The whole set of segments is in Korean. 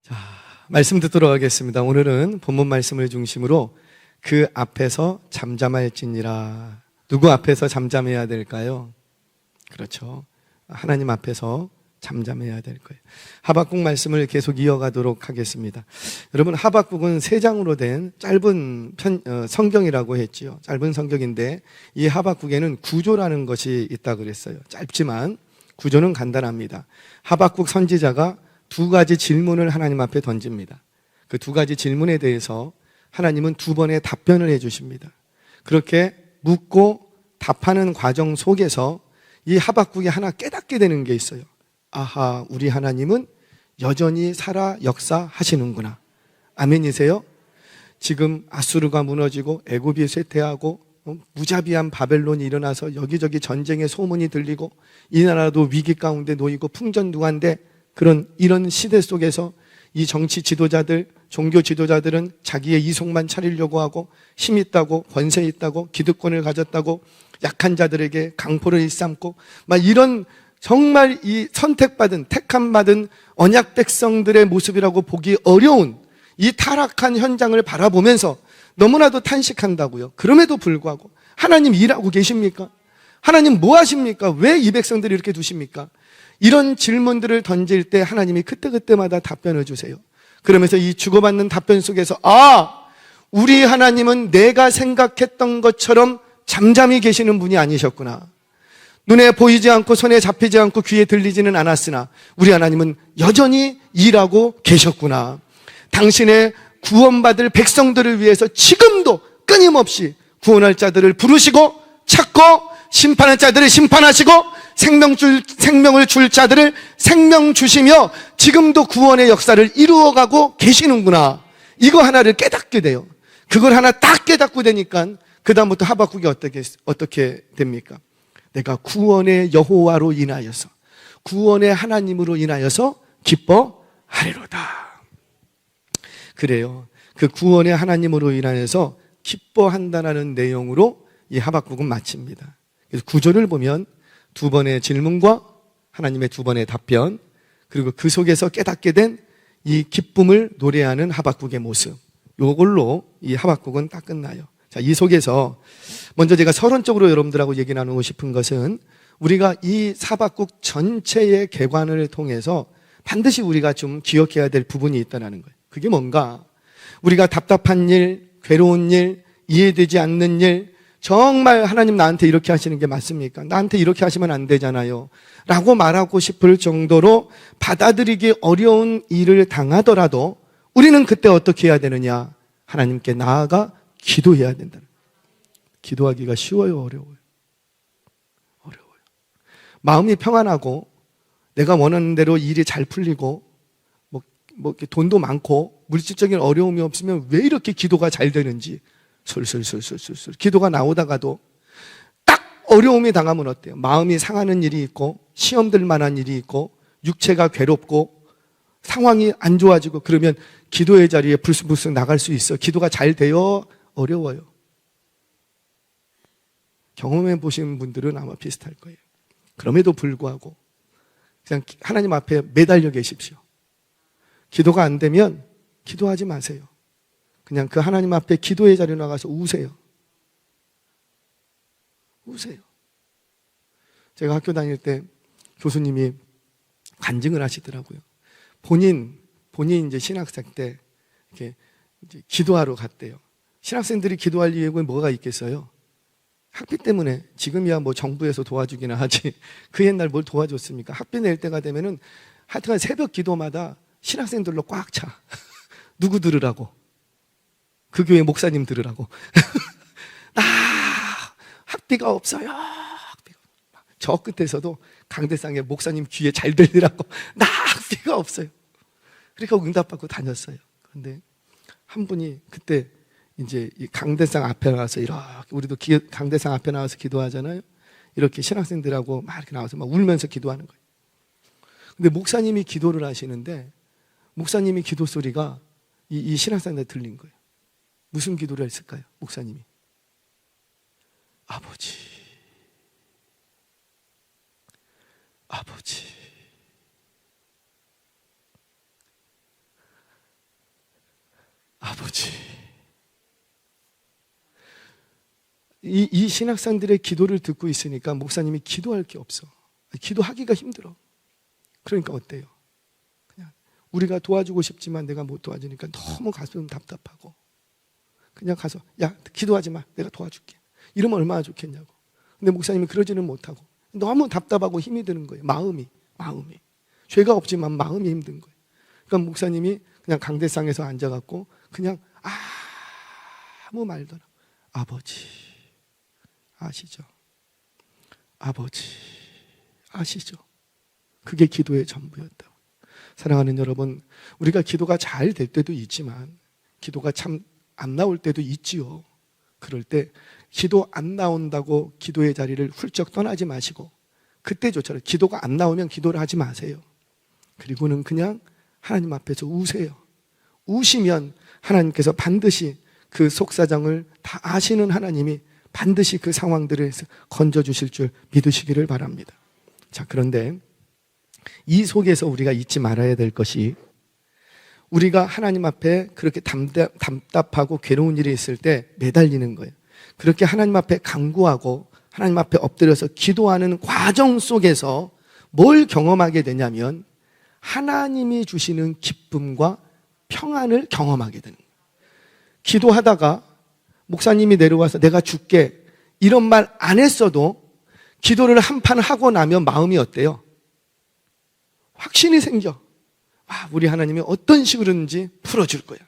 자, 말씀 듣도록 하겠습니다. 오늘은 본문 말씀을 중심으로 그 앞에서 잠잠할지니라. 누구 앞에서 잠잠해야 될까요? 그렇죠. 하나님 앞에서 잠잠해야 될 거예요. 하박국 말씀을 계속 이어가도록 하겠습니다. 여러분, 하박국은 3장으로 된 짧은 성경이라고 했지요. 짧은 성경인데 이 하박국에는 구조라는 것이 있다 그랬어요. 짧지만 구조는 간단합니다. 하박국 선지자가 2가지 질문을 하나님 앞에 던집니다. 그 2가지 질문에 대해서 하나님은 2번의 답변을 해주십니다. 그렇게 묻고 답하는 과정 속에서 이 하박국이 하나 깨닫게 되는 게 있어요. 아하, 우리 하나님은 여전히 살아 역사하시는구나. 아멘이세요? 지금 아수르가 무너지고 애굽이 쇠퇴하고 무자비한 바벨론이 일어나서 여기저기 전쟁의 소문이 들리고 이 나라도 위기 가운데 놓이고 풍전등화인데 이런 시대 속에서 이 정치 지도자들, 종교 지도자들은 자기의 이속만 차리려고 하고 힘 있다고, 권세 있다고, 기득권을 가졌다고 약한 자들에게 강포를 일삼고 막 이런 정말 이 선택받은, 택함받은 언약 백성들의 모습이라고 보기 어려운 이 타락한 현장을 바라보면서 너무나도 탄식한다고요. 그럼에도 불구하고 하나님 일하고 계십니까? 하나님 뭐 하십니까? 왜 이 백성들을 이렇게 두십니까? 이런 질문들을 던질 때 하나님이 그때그때마다 답변을 주세요. 그러면서 이 주고받는 답변 속에서 우리 하나님은 내가 생각했던 것처럼 잠잠히 계시는 분이 아니셨구나. 눈에 보이지 않고 손에 잡히지 않고 귀에 들리지는 않았으나 우리 하나님은 여전히 일하고 계셨구나. 당신의 구원받을 백성들을 위해서 지금도 끊임없이 구원할 자들을 부르시고 찾고 심판할 자들을 심판하시고 생명을 줄 자들을 생명 주시며 지금도 구원의 역사를 이루어가고 계시는구나. 이거 하나를 깨닫게 돼요. 그걸 하나 딱 깨닫고 되니까 그 다음부터 하박국이 어떻게 됩니까? 내가 구원의 여호와로 인하여서, 구원의 하나님으로 인하여서 기뻐하리로다. 그래요. 그 구원의 하나님으로 인하여서 기뻐한다는 내용으로 이 하박국은 마칩니다. 그래서 구조를 보면 2번의 질문과 하나님의 2번의 답변, 그리고 그 속에서 깨닫게 된 이 기쁨을 노래하는 하박국의 모습, 요걸로 이 하박국은 딱 끝나요. 자, 이 속에서 먼저 제가 서론적으로 여러분들하고 얘기 나누고 싶은 것은 우리가 이 하박국 전체의 개관을 통해서 반드시 우리가 좀 기억해야 될 부분이 있다는 거예요. 그게 뭔가? 우리가 답답한 일, 괴로운 일, 이해되지 않는 일, 정말 하나님 나한테 이렇게 하시는 게 맞습니까? 나한테 이렇게 하시면 안 되잖아요 라고 말하고 싶을 정도로 받아들이기 어려운 일을 당하더라도 우리는 그때 어떻게 해야 되느냐? 하나님께 나아가 기도해야 된다. 기도하기가 쉬워요, 어려워요? 어려워요. 마음이 평안하고 내가 원하는 대로 일이 잘 풀리고 뭐 이렇게 돈도 많고 물질적인 어려움이 없으면 왜 이렇게 기도가 잘 되는지 술술술술술 기도가 나오다가도 딱 어려움이 당하면 어때요? 마음이 상하는 일이 있고 시험 들 만한 일이 있고 육체가 괴롭고 상황이 안 좋아지고 그러면 기도의 자리에 불쑥불쑥 나갈 수 있어. 기도가 잘 돼요? 어려워요? 경험해 보신 분들은 아마 비슷할 거예요. 그럼에도 불구하고 그냥 하나님 앞에 매달려 계십시오. 기도가 안 되면 기도하지 마세요. 그냥 그 하나님 앞에 기도의 자리에 나가서 우세요. 우세요. 제가 학교 다닐 때 교수님이 간증을 하시더라고요. 본인 이제 신학생 때 이렇게 이제 기도하러 갔대요. 신학생들이 기도할 이유가 뭐가 있겠어요? 학비 때문에. 지금이야 뭐 정부에서 도와주기나 하지. 그 옛날 뭘 도와줬습니까? 학비 낼 때가 되면은 하여튼 새벽 기도마다 신학생들로 꽉 차. 누구 들으라고? 그 교회 목사님 들으라고. 학비가 없어요. 저 끝에서도 강대상에 목사님 귀에 잘 들리라고. 학비가 없어요. 그러니까 응답받고 다녔어요. 그런데 한 분이 그때 이제 이 강대상 앞에 나와서 이렇게 우리도 강대상 앞에 나와서 기도하잖아요. 이렇게 신학생들하고 막 이렇게 나와서 막 울면서 기도하는 거예요. 근데 목사님이 기도를 하시는데 목사님이 기도 소리가 이 신학생한테 들린 거예요. 무슨 기도를 했을까요? 목사님이 아버지 아버지. 이 신학생들의 기도를 듣고 있으니까 목사님이 기도할 게 없어. 기도하기가 힘들어. 그러니까 어때요? 그냥 우리가 도와주고 싶지만 내가 못 도와주니까 너무 가슴 답답하고 그냥 가서 야 기도하지 마, 내가 도와줄게, 이러면 얼마나 좋겠냐고. 근데 목사님이 그러지는 못하고 너무 답답하고 힘이 드는 거예요. 마음이 죄가 없지만 마음이 힘든 거예요. 그러니까 목사님이 그냥 강대상에서 앉아갖고 그냥 아무 말도 안 하고 아버지 아시죠? 아버지 아시죠? 그게 기도의 전부였다. 사랑하는 여러분, 우리가 기도가 잘 될 때도 있지만 기도가 참 안 나올 때도 있지요. 그럴 때 기도 안 나온다고 기도의 자리를 훌쩍 떠나지 마시고 그때조차도 기도가 안 나오면 기도를 하지 마세요. 그리고는 그냥 하나님 앞에서 우세요. 우시면 하나님께서 반드시 그 속사정을 다 아시는 하나님이 반드시 그 상황들에서 건져주실 줄 믿으시기를 바랍니다. 자, 그런데 이 속에서 우리가 잊지 말아야 될 것이, 우리가 하나님 앞에 그렇게 답답하고 괴로운 일이 있을 때 매달리는 거예요. 그렇게 하나님 앞에 간구하고 하나님 앞에 엎드려서 기도하는 과정 속에서 뭘 경험하게 되냐면 하나님이 주시는 기쁨과 평안을 경험하게 되는 거예요. 기도하다가 목사님이 내려와서 내가 줄게 이런 말 안 했어도 기도를 한 판 하고 나면 마음이 어때요? 확신이 생겨. 우리 하나님이 어떤 식으로든지 풀어줄 거야.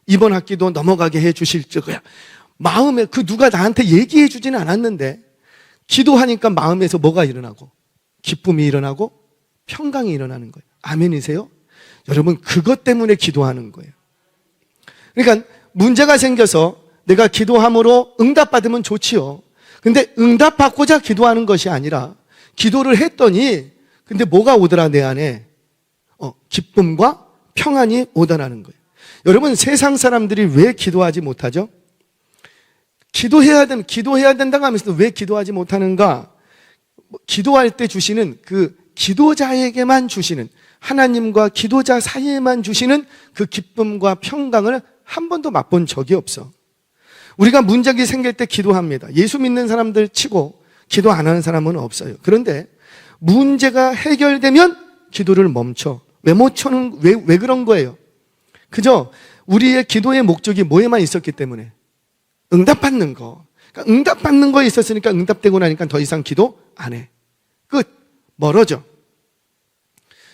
이번 학기도 넘어가게 해주실 거야. 마음에 누가 나한테 얘기해 주지는 않았는데 기도하니까 마음에서 뭐가 일어나고 기쁨이 일어나고 평강이 일어나는 거예요. 아멘이세요? 여러분, 그것 때문에 기도하는 거예요. 그러니까 문제가 생겨서 내가 기도함으로 응답받으면 좋지요. 근데 응답받고자 기도하는 것이 아니라 기도를 했더니 근데 뭐가 오더라 내 안에? 기쁨과 평안이 오더라는 거예요. 여러분, 세상 사람들이 왜 기도하지 못하죠? 기도해야 된다고 하면서도 왜 기도하지 못하는가? 기도할 때 주시는 그 기도자에게만 주시는, 하나님과 기도자 사이에만 주시는 그 기쁨과 평강을 한 번도 맛본 적이 없어. 우리가 문제가 생길 때 기도합니다. 예수 믿는 사람들 치고 기도 안 하는 사람은 없어요. 그런데 문제가 해결되면 기도를 멈춰. 왜 그런 거예요? 그저 우리의 기도의 목적이 뭐에만 있었기 때문에, 응답받는 거. 그러니까 응답받는 거에 있었으니까 응답되고 나니까 더 이상 기도 안 해. 끝. 멀어져.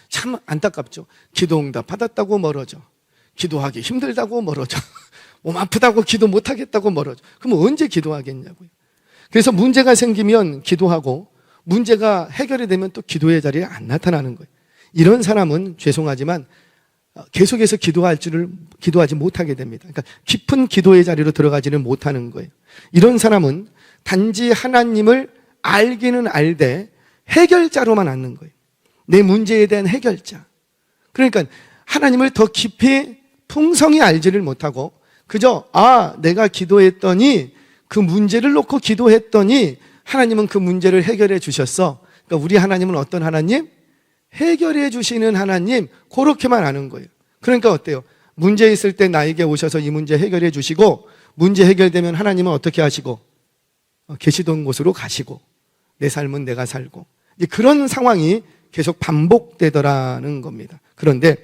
참 안타깝죠. 기도 응답 받았다고 멀어져. 기도하기 힘들다고 멀어져. 몸 아프다고 기도 못하겠다고 멀어져. 그럼 언제 기도하겠냐고요. 그래서 문제가 생기면 기도하고 문제가 해결이 되면 또 기도의 자리에 안 나타나는 거예요. 이런 사람은 죄송하지만 계속해서 기도하지 못하게 됩니다. 그러니까 깊은 기도의 자리로 들어가지는 못하는 거예요. 이런 사람은 단지 하나님을 알기는 알되 해결자로만 앉는 거예요. 내 문제에 대한 해결자. 그러니까 하나님을 더 깊이 풍성히 알지를 못하고 그저 내가 기도했더니 그 문제를 놓고 기도했더니 하나님은 그 문제를 해결해 주셨어. 그러니까 우리 하나님은 어떤 하나님? 해결해 주시는 하나님, 그렇게만 아는 거예요. 그러니까 어때요? 문제 있을 때 나에게 오셔서 이 문제 해결해 주시고 문제 해결되면 하나님은 어떻게 하시고 계시던 곳으로 가시고 내 삶은 내가 살고, 이제 그런 상황이 계속 반복되더라는 겁니다. 그런데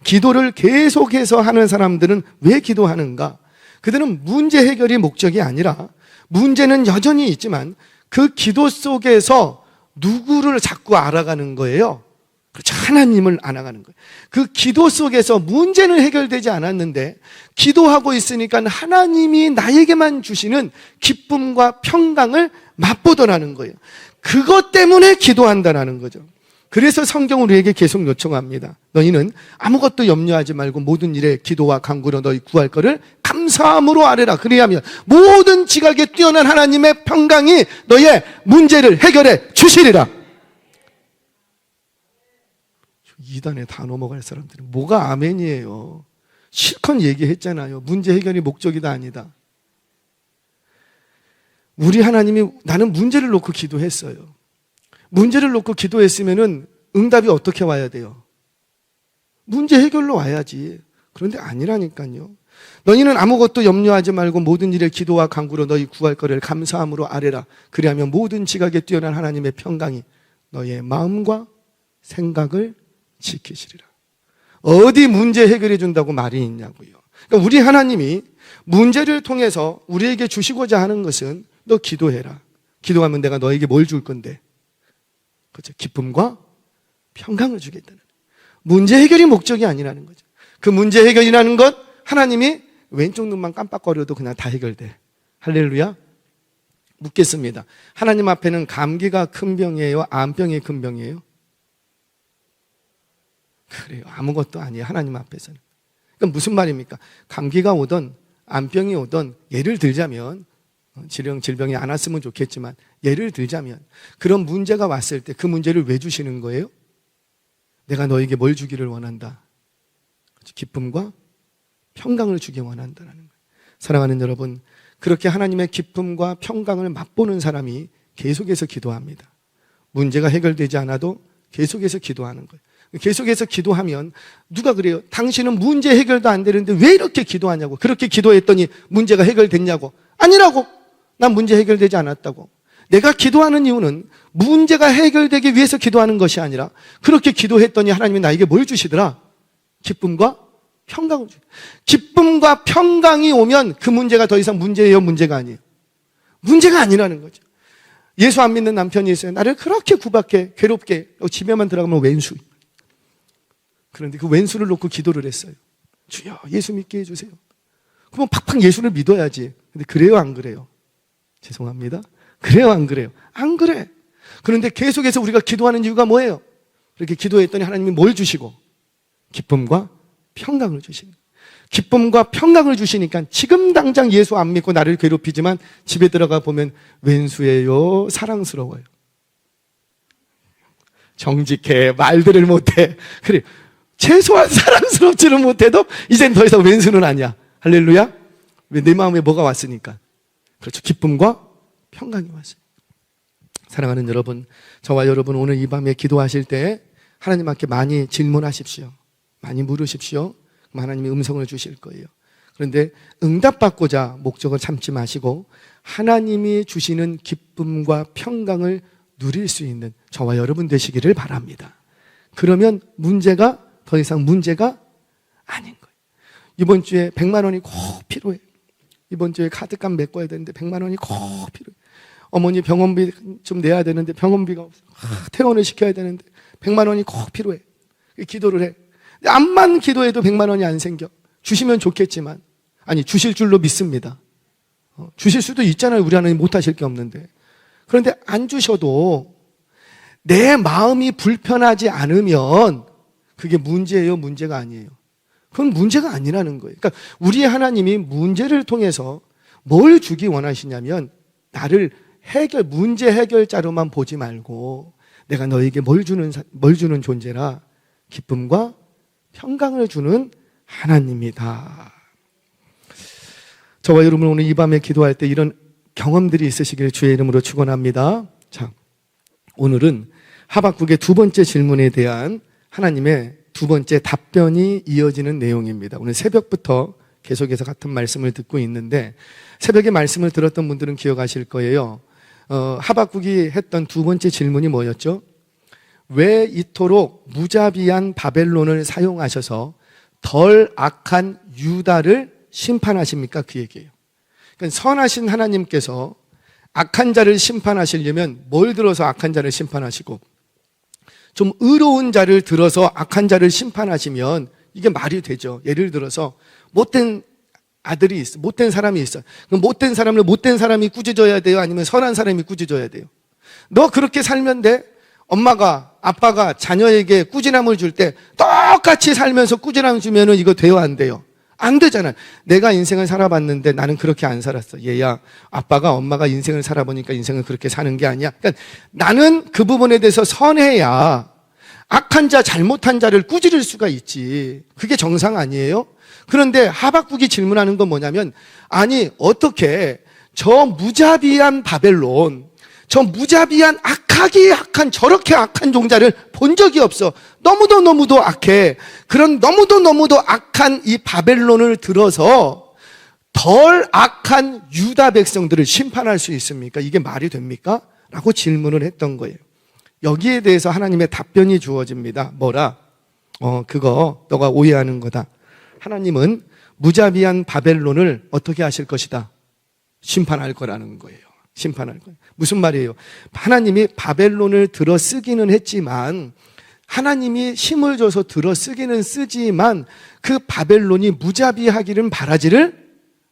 기도를 계속해서 하는 사람들은 왜 기도하는가? 그들은 문제 해결이 목적이 아니라 문제는 여전히 있지만 그 기도 속에서 누구를 자꾸 알아가는 거예요. 그렇죠. 하나님을 알아가는 거예요. 그 기도 속에서 문제는 해결되지 않았는데 기도하고 있으니까 하나님이 나에게만 주시는 기쁨과 평강을 맛보더라는 거예요. 그것 때문에 기도한다라는 거죠. 그래서 성경은 우리에게 계속 요청합니다. 너희는 아무것도 염려하지 말고 모든 일에 기도와 간구로 너희 구할 것을 감사함으로 아뢰라. 그리하면 모든 지각에 뛰어난 하나님의 평강이 너의 문제를 해결해 주시리라. 이단에 다 넘어갈 사람들은 뭐가 아멘이에요. 실컷 얘기했잖아요. 문제 해결이 목적이다 아니다. 우리 하나님이 나는 문제를 놓고 기도했어요. 문제를 놓고 기도했으면은 응답이 어떻게 와야 돼요? 문제 해결로 와야지. 그런데 아니라니까요. 너희는 아무것도 염려하지 말고 모든 일에 기도와 간구로 너희 구할 거를 감사함으로 아뢰라. 그리하면 모든 지각에 뛰어난 하나님의 평강이 너희의 마음과 생각을 지키시리라. 어디 문제 해결해 준다고 말이 있냐고요. 그러니까 우리 하나님이 문제를 통해서 우리에게 주시고자 하는 것은 너 기도해라. 기도하면 내가 너에게 뭘 줄 건데? 그렇죠. 기쁨과 평강을 주겠다는. 문제 해결이 목적이 아니라는 거죠. 그 문제 해결이라는 것 하나님이 왼쪽 눈만 깜빡거려도 그냥 다 해결돼. 할렐루야. 묻겠습니다. 하나님 앞에는 감기가 큰 병이에요? 암병이 큰 병이에요? 그래요. 아무것도 아니에요. 하나님 앞에서는. 그러니까 무슨 말입니까? 감기가 오던 암병이 오던 예를 들자면 질병이 안 왔으면 좋겠지만 예를 들자면 그런 문제가 왔을 때 그 문제를 왜 주시는 거예요? 내가 너에게 뭘 주기를 원한다. 기쁨과 평강을 주기 원한다는 거예요. 사랑하는 여러분, 그렇게 하나님의 기쁨과 평강을 맛보는 사람이 계속해서 기도합니다. 문제가 해결되지 않아도 계속해서 기도하는 거예요. 계속해서 기도하면 누가 그래요? 당신은 문제 해결도 안 되는데 왜 이렇게 기도하냐고. 그렇게 기도했더니 문제가 해결됐냐고. 아니라고. 난 문제 해결되지 않았다고. 내가 기도하는 이유는 문제가 해결되기 위해서 기도하는 것이 아니라 그렇게 기도했더니 하나님이 나에게 뭘 주시더라? 기쁨과 평강을 주시더라. 기쁨과 평강이 오면 그 문제가 더 이상 문제예요, 문제가 아니에요? 문제가 아니라는 거죠. 예수 안 믿는 남편이 있어요. 나를 그렇게 구박해, 괴롭게. 집에만 들어가면 왼수. 그런데 그 왼수를 놓고 기도를 했어요. 주여, 예수 믿게 해주세요. 그러면 팍팍 예수를 믿어야지. 근데 그래요, 안 그래요? 죄송합니다. 그래요, 안 그래요? 안 그래. 그런데 계속해서 우리가 기도하는 이유가 뭐예요? 그렇게 기도했더니 하나님이 뭘 주시고? 기쁨과 평강을 주시는. 기쁨과 평강을 주시니까 지금 당장 예수 안 믿고 나를 괴롭히지만 집에 들어가 보면 왼수예요, 사랑스러워요. 정직해, 말들을 못해. 그래, 최소한 사랑스럽지는 못해도 이젠 더 이상 왼수는 아니야. 할렐루야. 왜? 내 마음에 뭐가 왔으니까. 그렇죠. 기쁨과 평강이 왔어요. 사랑하는 여러분, 저와 여러분 오늘 이 밤에 기도하실 때 하나님 앞에 많이 질문하십시오. 많이 물으십시오. 그럼 하나님이 음성을 주실 거예요. 그런데 응답받고자 목적을 참지 마시고 하나님이 주시는 기쁨과 평강을 누릴 수 있는 저와 여러분 되시기를 바랍니다. 그러면 문제가 더 이상 문제가 아닌 거예요. 이번 주에 100만 원이 꼭 필요해. 이번 주에 카드값 메꿔야 되는데 100만 원이 꼭 필요해. 어머니 병원비 좀 내야 되는데 병원비가 없어. 퇴원을 시켜야 되는데 100만 원이 꼭 필요해. 기도를 해. 암만 기도해도 100만 원이 안 생겨. 주시면 좋겠지만, 아니 주실 줄로 믿습니다. 주실 수도 있잖아요. 우리 하나님 못하실 게 없는데. 그런데 안 주셔도 내 마음이 불편하지 않으면 그게 문제예요, 문제가 아니에요? 그건 문제가 아니라는 거예요. 그러니까 우리 하나님이 문제를 통해서 뭘 주기 원하시냐면 나를 문제 해결자로만 보지 말고 내가 너에게 뭘 주는 존재라 기쁨과 평강을 주는 하나님이다. 저와 여러분 오늘 이 밤에 기도할 때 이런 경험들이 있으시길 주의 이름으로 축원합니다. 자, 오늘은 하박국의 두 번째 질문에 대한 하나님의 두 번째 답변이 이어지는 내용입니다. 오늘 새벽부터 계속해서 같은 말씀을 듣고 있는데 새벽에 말씀을 들었던 분들은 기억하실 거예요. 하박국이 했던 두 번째 질문이 뭐였죠? 왜 이토록 무자비한 바벨론을 사용하셔서 덜 악한 유다를 심판하십니까? 그 얘기예요. 그러니까 선하신 하나님께서 악한 자를 심판하시려면 뭘 들어서 악한 자를 심판하시고 좀 의로운 자를 들어서 악한 자를 심판하시면 이게 말이 되죠. 예를 들어서 못된 아들이 있어, 못된 사람이 있어. 그럼 못된 사람을 못된 사람이 꾸짖어야 돼요? 아니면 선한 사람이 꾸짖어야 돼요? 너 그렇게 살면 돼? 엄마가 아빠가 자녀에게 꾸지람을 줄 때 똑같이 살면서 꾸지람 주면은 이거 돼요, 안 돼요? 안 되잖아요. 내가 인생을 살아봤는데 나는 그렇게 안 살았어. 얘야, 아빠가 엄마가 인생을 살아보니까 인생을 그렇게 사는 게 아니야. 그러니까 나는 그 부분에 대해서 선해야 악한 자, 잘못한 자를 꾸짖을 수가 있지. 그게 정상 아니에요? 그런데 하박국이 질문하는 건 뭐냐면, 아니 어떻게 저 무자비한 바벨론, 저 무자비한 악하기 악한 저렇게 악한 종자를 본 적이 없어. 너무도 악해. 그런 너무도 악한 이 바벨론을 들어서 덜 악한 유다 백성들을 심판할 수 있습니까? 이게 말이 됩니까? 라고 질문을 했던 거예요. 여기에 대해서 하나님의 답변이 주어집니다. 뭐라? 그거 너가 오해하는 거다. 하나님은 무자비한 바벨론을 어떻게 하실 것이다? 심판할 거라는 거예요. 심판할 거예요. 무슨 말이에요? 하나님이 바벨론을 들어 쓰기는 했지만, 하나님이 힘을 줘서 들어 쓰기는 쓰지만 그 바벨론이 무자비하기는 바라지를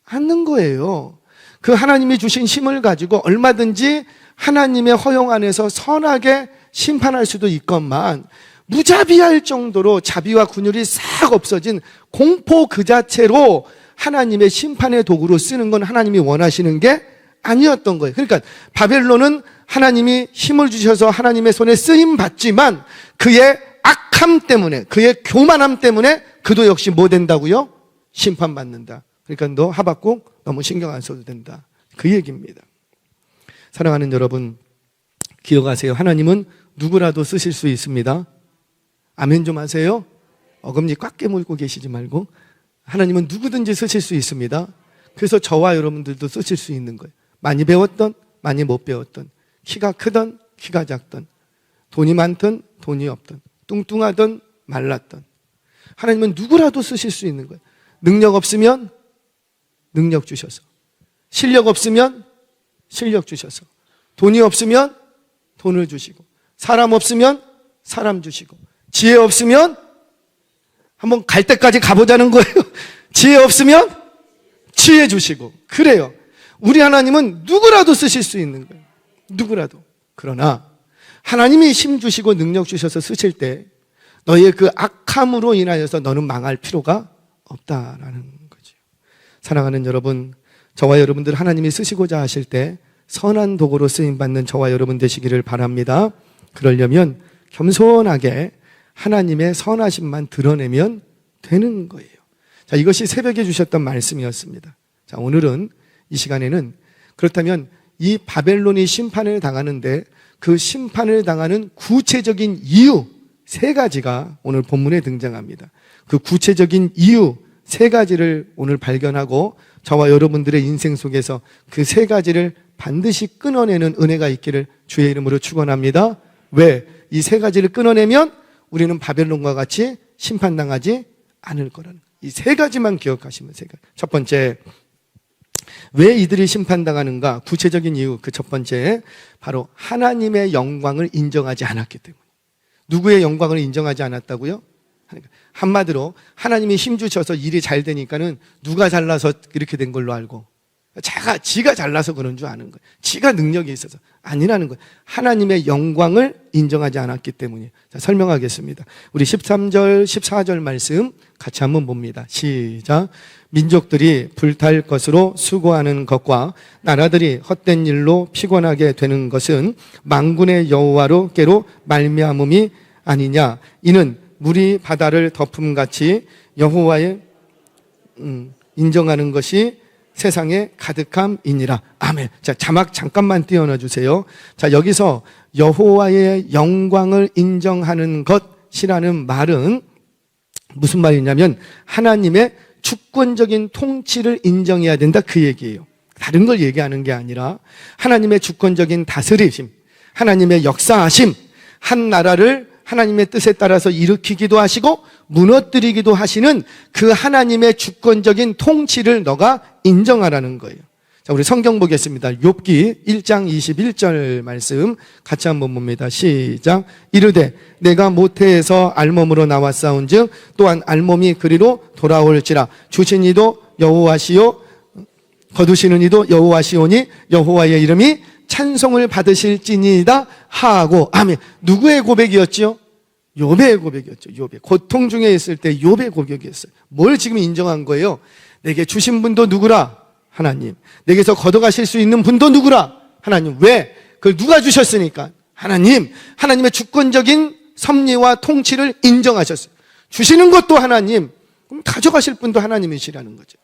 않는 거예요. 그 하나님이 주신 힘을 가지고 얼마든지 하나님의 허용 안에서 선하게 심판할 수도 있건만, 무자비할 정도로 자비와 군율이 싹 없어진 공포 그 자체로 하나님의 심판의 도구로 쓰는 건 하나님이 원하시는 게 아니었던 거예요. 그러니까 바벨론은 하나님이 힘을 주셔서 하나님의 손에 쓰임 받지만 그의 악함 때문에, 그의 교만함 때문에 그도 역시 뭐 된다고요? 심판받는다. 그러니까 너 하박국 너무 신경 안 써도 된다. 그 얘기입니다. 사랑하는 여러분, 기억하세요. 하나님은 누구라도 쓰실 수 있습니다. 아멘 좀 하세요. 어금니 꽉 깨물고 계시지 말고. 하나님은 누구든지 쓰실 수 있습니다. 그래서 저와 여러분들도 쓰실 수 있는 거예요. 많이 배웠던, 많이 못 배웠던, 키가 크던, 키가 작던, 돈이 많던, 돈이 없던, 뚱뚱하던, 말랐던, 하나님은 누구라도 쓰실 수 있는 거예요. 능력 없으면 능력 주셔서, 실력 없으면 실력 주셔서, 돈이 없으면 돈을 주시고, 사람 없으면 사람 주시고, 지혜 없으면 한번 갈 때까지 가보자는 거예요. 지혜 없으면 지혜 주시고. 그래요. 우리 하나님은 누구라도 쓰실 수 있는 거예요. 누구라도. 그러나 하나님이 힘 주시고 능력 주셔서 쓰실 때 너의 그 악함으로 인하여서 너는 망할 필요가 없다라는 거죠. 사랑하는 여러분, 저와 여러분들 하나님이 쓰시고자 하실 때 선한 도구로 쓰임받는 저와 여러분 되시기를 바랍니다. 그러려면 겸손하게 하나님의 선하심만 드러내면 되는 거예요. 자, 이것이 새벽에 주셨던 말씀이었습니다. 자, 오늘은 이 시간에는 그렇다면 이 바벨론이 심판을 당하는데 그 심판을 당하는 구체적인 이유 3가지가 오늘 본문에 등장합니다. 그 구체적인 이유 3가지를 오늘 발견하고 저와 여러분들의 인생 속에서 그 3가지를 반드시 끊어내는 은혜가 있기를 주의 이름으로 축원합니다. 왜? 이 3가지를 끊어내면 우리는 바벨론과 같이 심판당하지 않을 거라는, 이 3가지만 기억하시면 3가지. 첫 번째, 왜 이들이 심판당하는가? 구체적인 이유, 그 첫 번째, 바로 하나님의 영광을 인정하지 않았기 때문에. 누구의 영광을 인정하지 않았다고요? 한마디로 하나님이 힘 주셔서 일이 잘 되니까는 누가 잘나서 이렇게 된 걸로 알고, 지가 잘나서 그런 줄 아는 거예요. 지가 능력이 있어서. 아니라는 거예요. 하나님의 영광을 인정하지 않았기 때문이에요. 자, 설명하겠습니다. 우리 13절, 14절 말씀 같이 한번 봅니다. 시작. 민족들이 불탈 것으로 수고하는 것과 나라들이 헛된 일로 피곤하게 되는 것은 만군의 여호와로께로 말미암음이 아니냐. 이는 물이 바다를 덮음같이 여호와의 인정하는 것이 세상에 가득함이니라. 아멘. 자, 자막 잠깐만 띄워놔 주세요. 자, 여기서 여호와의 영광을 인정하는 것이라는 말은 무슨 말이냐면 하나님의 주권적인 통치를 인정해야 된다, 그 얘기예요. 다른 걸 얘기하는 게 아니라 하나님의 주권적인 다스리심, 하나님의 역사하심, 한 나라를 하나님의 뜻에 따라서 일으키기도 하시고 무너뜨리기도 하시는 그 하나님의 주권적인 통치를 너가 인정하라는 거예요. 자, 우리 성경 보겠습니다. 욥기 1장 21절 말씀 같이 한번 봅니다. 시작. 이르되 내가 모태에서 알몸으로 나왔사온즉 또한 알몸이 그리로 돌아올지라. 주신 이도 여호와시요 거두시는 이도 여호와시오니 여호와의 이름이 찬송을 받으실지니이다 하고. 아멘. 누구의 고백이었지요? 욥의 고백이었죠. 욥의 고통 중에 있을 때 욥의 고백이었어요. 뭘 지금 인정한 거예요? 내게 주신 분도 누구라? 하나님. 내게서 걷어가실 수 있는 분도 누구라? 하나님. 왜? 그걸 누가 주셨으니까? 하나님. 하나님의 주권적인 섭리와 통치를 인정하셨어요. 주시는 것도 하나님, 그럼 가져가실 분도 하나님이시라는 거죠.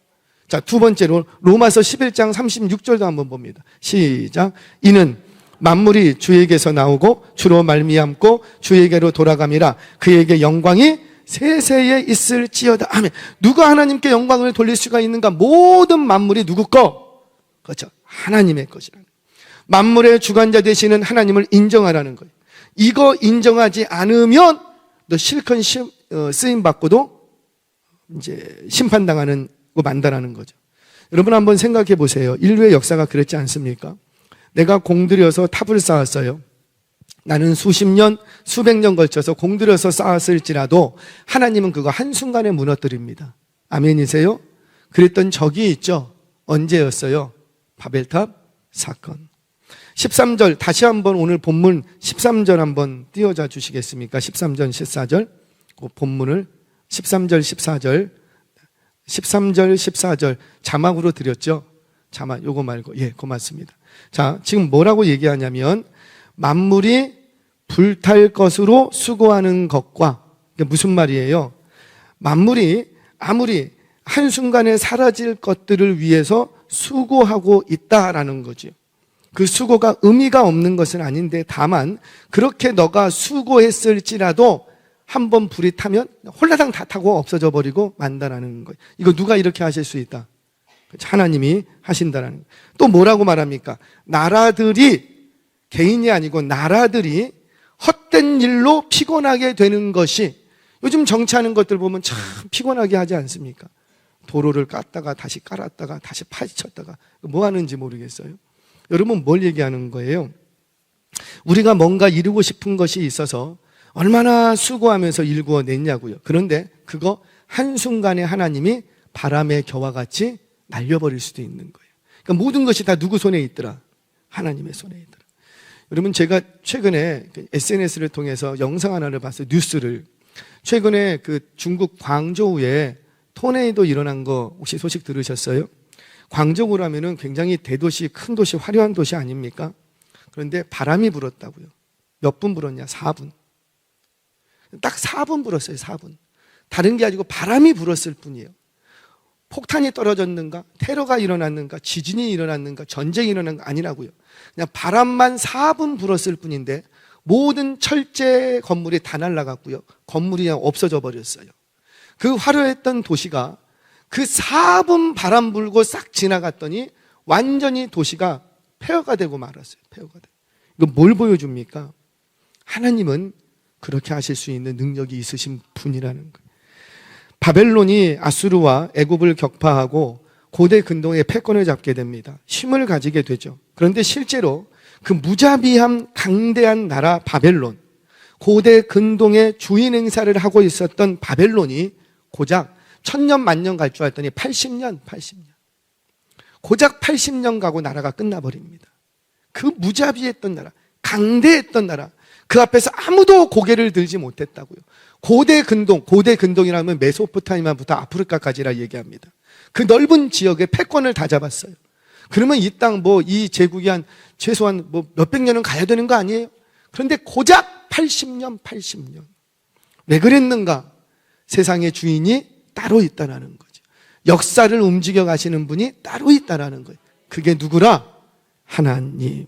자, 두 번째로 로마서 11장 36절도 한번 봅니다. 시작. 이는 만물이 주에게서 나오고 주로 말미암고 주에게로 돌아감이라. 그에게 영광이 세세에 있을지어다. 아멘. 누가 하나님께 영광을 돌릴 수가 있는가? 모든 만물이 누구 거? 그렇죠. 하나님의 것이라는 거예요. 만물의 주관자 되시는 하나님을 인정하라는 거예요. 이거 인정하지 않으면 너 실컷 쓰임 받고도 이제 심판당하는 거 만다라는 거죠. 여러분 한번 생각해 보세요. 인류의 역사가 그렇지 않습니까? 내가 공들여서 탑을 쌓았어요. 나는 수십 년, 수백 년 걸쳐서 공들여서 쌓았을지라도 하나님은 그거 한순간에 무너뜨립니다. 아멘이세요? 그랬던 적이 있죠. 언제였어요? 바벨탑 사건. 13절 다시 한번 오늘 본문 13절 한번 띄워자 주시겠습니까? 13절 14절 그 본문을 13절 14절 13절 14절 자막으로 드렸죠. 자막 요거 말고 예 고맙습니다. 자 지금 뭐라고 얘기하냐면 만물이 불탈 것으로 수고하는 것과 무슨 말이에요? 만물이 아무리 한순간에 사라질 것들을 위해서 수고하고 있다라는 거죠. 그 수고가 의미가 없는 것은 아닌데 다만 그렇게 너가 수고했을지라도 한번 불이 타면 홀라당 다 타고 없어져 버리고 만다라는 거예요. 이거 누가 이렇게 하실 수 있다? 하나님이 하신다라는 거예요. 또 뭐라고 말합니까? 나라들이 개인이 아니고 나라들이 헛된 일로 피곤하게 되는 것이 요즘 정치하는 것들 보면 참 피곤하게 하지 않습니까? 도로를 깠다가 다시 깔았다가 다시 파헤쳤다가 뭐 하는지 모르겠어요. 여러분 뭘 얘기하는 거예요? 우리가 뭔가 이루고 싶은 것이 있어서 얼마나 수고하면서 일구어냈냐고요. 그런데 그거 한순간에 하나님이 바람의 겨와 같이 날려버릴 수도 있는 거예요. 그러니까 모든 것이 다 누구 손에 있더라? 하나님의 손에 있더라. 여러분 제가 최근에 SNS를 통해서 영상 하나를 봤어요. 뉴스를. 최근에 그 중국 광저우에 토네이도 일어난 거 혹시 소식 들으셨어요? 광저우로 하면은 굉장히 대도시, 큰 도시, 화려한 도시 아닙니까? 그런데 바람이 불었다고요. 몇 분 불었냐? 4분. 딱 4분 불었어요. 4분. 다른 게 아니고 바람이 불었을 뿐이에요. 폭탄이 떨어졌는가? 테러가 일어났는가? 지진이 일어났는가? 전쟁이 일어난 거 아니라고요. 그냥 바람만 4분 불었을 뿐인데 모든 철제 건물이 다 날아갔고요. 건물이 그냥 없어져 버렸어요. 그 화려했던 도시가 그 4분 바람 불고 싹 지나갔더니 완전히 도시가 폐허가 되고 말았어요. 폐허가 되고. 이거 뭘 보여줍니까? 하나님은 그렇게 하실 수 있는 능력이 있으신 분이라는 거예요. 바벨론이 아수르와 애굽을 격파하고 고대 근동의 패권을 잡게 됩니다. 힘을 가지게 되죠. 그런데 실제로 그 무자비한 강대한 나라 바벨론, 고대 근동의 주인 행사를 하고 있었던 바벨론이 고작 1000년 만년 갈 줄 알았더니 80년 고작 80년 가고 나라가 끝나버립니다. 그 무자비했던 나라, 강대했던 나라, 그 앞에서 아무도 고개를 들지 못했다고요. 고대 근동이라면 메소포타미아부터 아프리카까지라 얘기합니다. 그 넓은 지역에 패권을 다 잡았어요. 그러면 이 땅 이 제국이 한 최소한 몇백 년은 가야 되는 거 아니에요? 그런데 고작 80년. 왜 그랬는가? 세상의 주인이 따로 있다라는 거죠. 역사를 움직여 가시는 분이 따로 있다라는 거예요. 그게 누구라? 하나님.